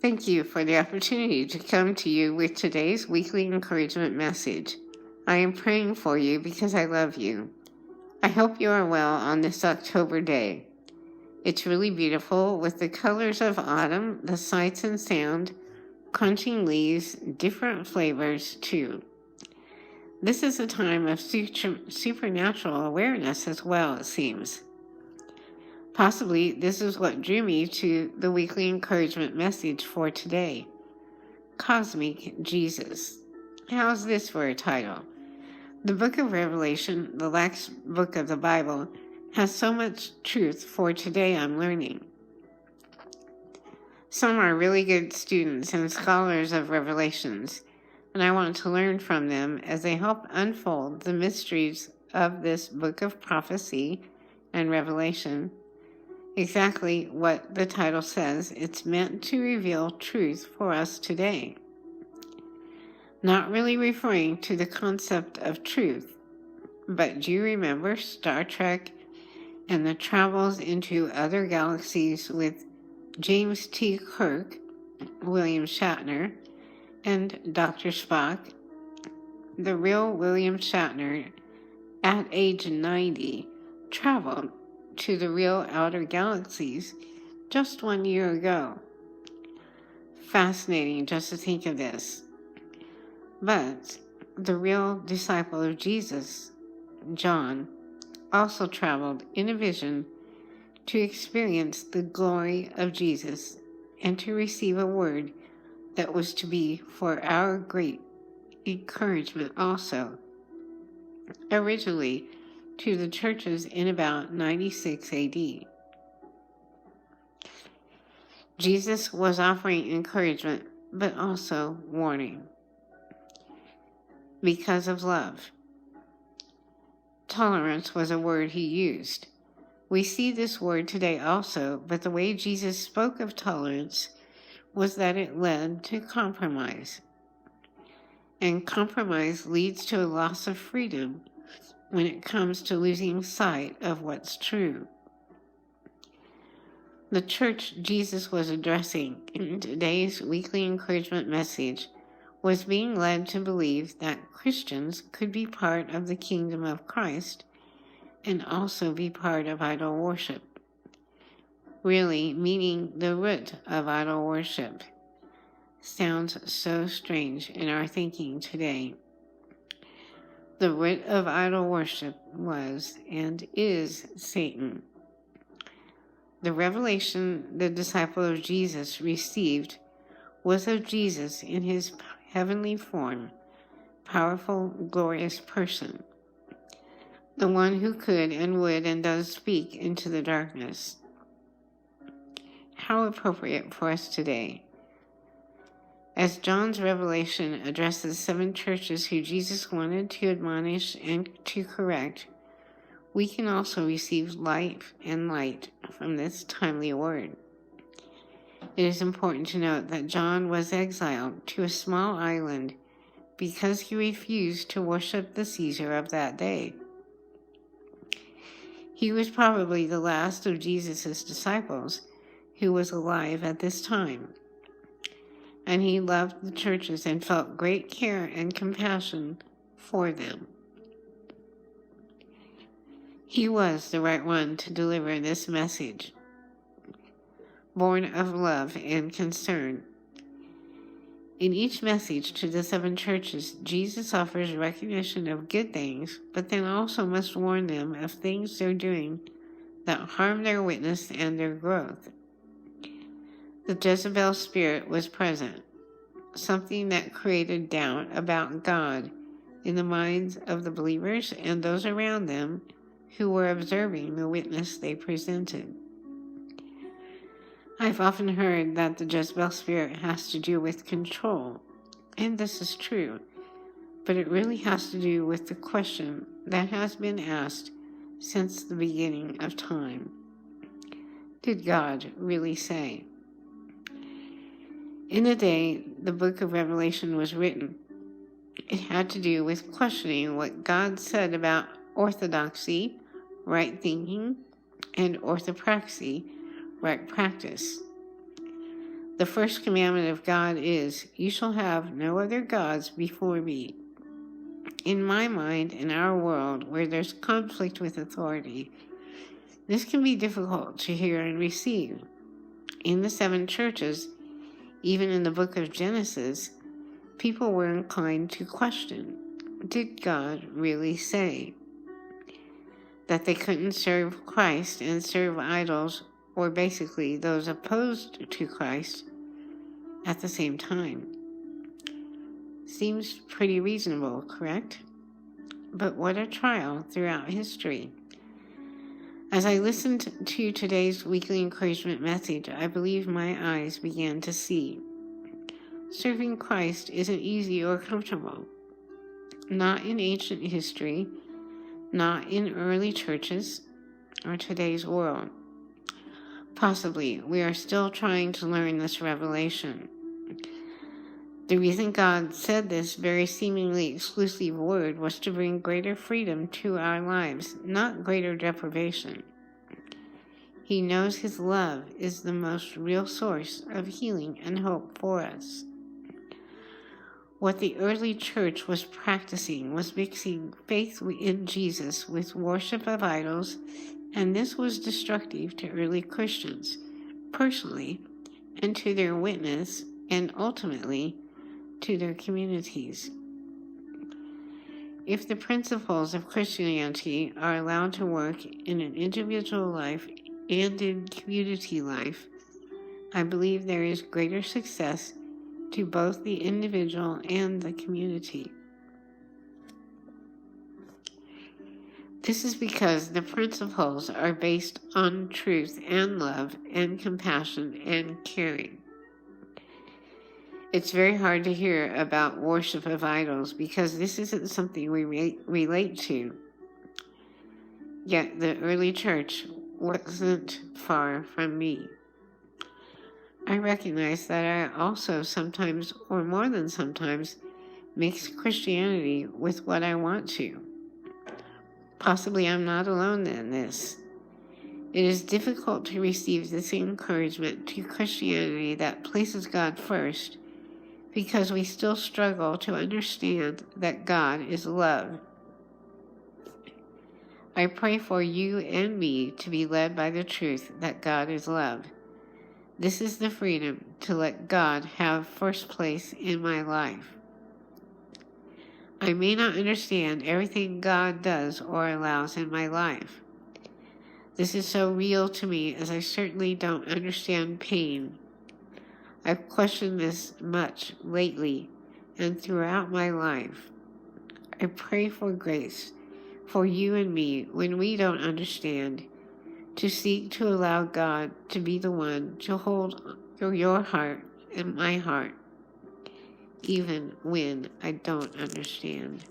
Thank you for the opportunity to come to you with today's weekly encouragement message. I am praying for you because I love you. I hope you are well on this October day. It's really beautiful with the colors of autumn, the sights and sound, crunching leaves, different flavors too. This is a time of supernatural awareness as well, it seems. Possibly this is what drew me to the weekly encouragement message for today. Cosmic Jesus. How's this for a title? The book of Revelation, the last book of the Bible, has so much truth for today I'm learning. Some are really good students and scholars of Revelations, and I want to learn from them as they help unfold the mysteries of this book of prophecy and revelation. Exactly what the title says, it's meant to reveal truth for us today. Not really referring to the concept of truth, but do you remember Star Trek and the travels into other galaxies with James T. Kirk, William Shatner, and Dr. Spock? The real William Shatner, at age 90, traveled to the real outer galaxies just 1 year ago. Fascinating just to think of this. But the real disciple of Jesus, John, also traveled in a vision to experience the glory of Jesus and to receive a word that was to be for our great encouragement also. Originally, to the churches in about 96 AD. Jesus was offering encouragement, but also warning. Because of love. Tolerance was a word he used. We see this word today also, but the way Jesus spoke of tolerance was that it led to compromise. And compromise leads to a loss of freedom when it comes to losing sight of what's true. The church Jesus was addressing in today's weekly encouragement message was being led to believe that Christians could be part of the kingdom of Christ and also be part of idol worship. Really meaning the root of idol worship. Sounds so strange in our thinking today. The root of idol worship was and is Satan. The revelation the disciple of Jesus received was of Jesus in his heavenly form, powerful, glorious person, the one who could and would and does speak into the darkness. How appropriate for us today. As John's revelation addresses 7 churches who Jesus wanted to admonish and to correct, we can also receive life and light from this timely word. It is important to note that John was exiled to a small island because he refused to worship the Caesar of that day. He was probably the last of Jesus' disciples who was alive at this time. And he loved the churches and felt great care and compassion for them. He was the right one to deliver this message, born of love and concern. In each message to the 7 churches, Jesus offers recognition of good things, but then also must warn them of things they're doing that harm their witness and their growth. The Jezebel spirit was present, something that created doubt about God in the minds of the believers and those around them who were observing the witness they presented. I've often heard that the Jezebel spirit has to do with control, and this is true, but it really has to do with the question that has been asked since the beginning of time. Did God really say? In the day the book of Revelation was written, it had to do with questioning what God said about orthodoxy, right thinking, and orthopraxy, right practice. The first commandment of God is, "You shall have no other gods before me." In my mind, in our world, where there's conflict with authority, this can be difficult to hear and receive. In the 7 churches, even in the book of Genesis, people were inclined to question, did God really say? That they couldn't serve Christ and serve idols, or basically those opposed to Christ, at the same time. Seems pretty reasonable, correct? But what a trial throughout history. As I listened to today's weekly encouragement message, I believe my eyes began to see. Serving Christ isn't easy or comfortable. Not in ancient history, not in early churches, or today's world. Possibly, we are still trying to learn this revelation. The reason God said this very seemingly exclusive word was to bring greater freedom to our lives, not greater deprivation. He knows His love is the most real source of healing and hope for us. What the early church was practicing was mixing faith in Jesus with worship of idols, and this was destructive to early Christians, personally, and to their witness, and ultimately, to their communities. If the principles of Christianity are allowed to work in an individual life and in community life, I believe there is greater success to both the individual and the community. This is because the principles are based on truth and love and compassion and caring. It's very hard to hear about worship of idols because this isn't something we relate to. Yet the early church wasn't far from me. I recognize that I also sometimes, or more than sometimes, mix Christianity with what I want to. Possibly I'm not alone in this. It is difficult to receive this encouragement to Christianity that places God first, because we still struggle to understand that God is love. I pray for you and me to be led by the truth that God is love. This is the freedom to let God have first place in my life. I may not understand everything God does or allows in my life. This is so real to me, as I certainly don't understand pain. I've questioned this much lately and throughout my life. I pray for grace for you and me when we don't understand, to seek to allow God to be the one to hold your heart and my heart, even when I don't understand.